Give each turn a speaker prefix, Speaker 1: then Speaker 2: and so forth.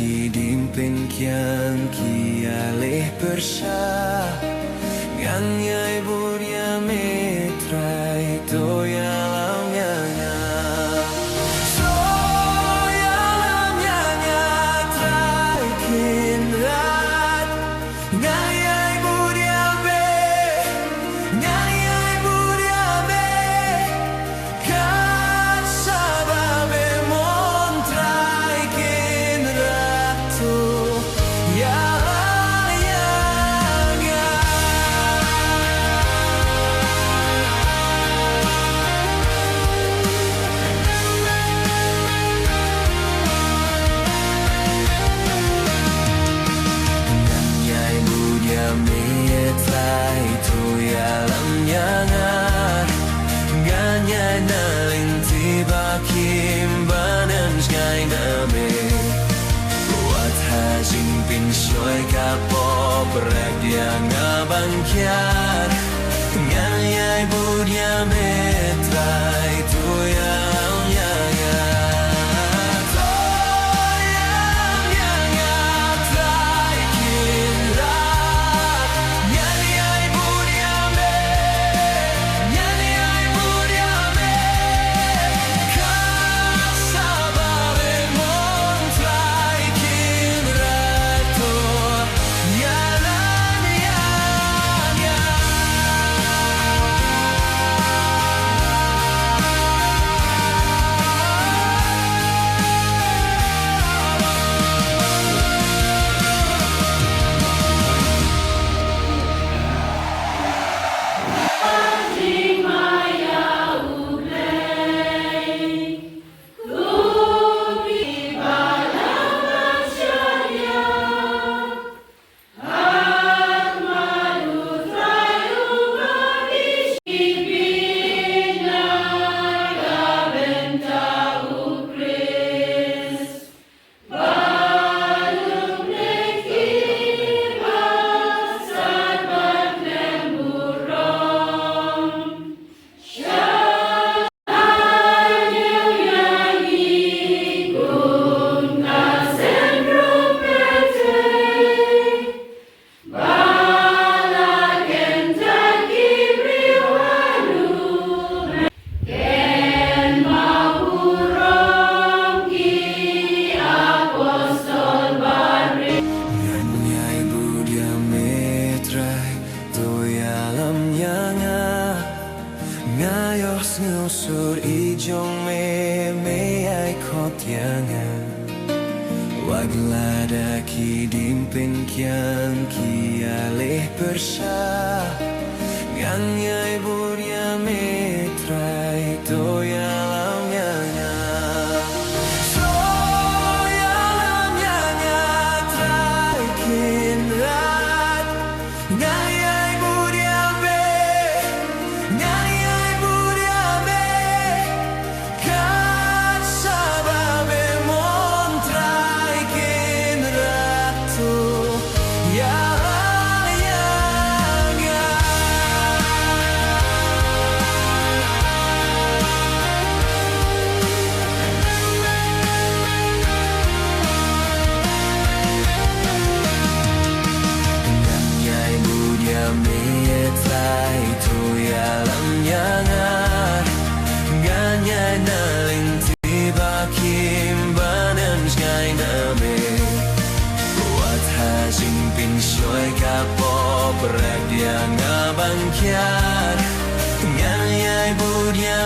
Speaker 1: kidimpin kian kialih persah nganyai burya metrai toya lamnya so ya lamnya trai kinrat nganyai burya be nganyai burya be kasababe montrai kinrat to ya metrai tu ya lamnya nganyai naling tiba kimbanan sky name buat hajin pin shoy kapo berak dia ngabang kian nganyai budya metrai tu ya lamnya ngayos ngusur ijong me ay kotyangan waglada kidimpin kian kialih persah nganyai burya metrai toya lamnya metrai tu ya lamnya nganyai naling tiba kimbanan sky name buat hajin pin shoy kapo berak dia ngabang kian nganyai budya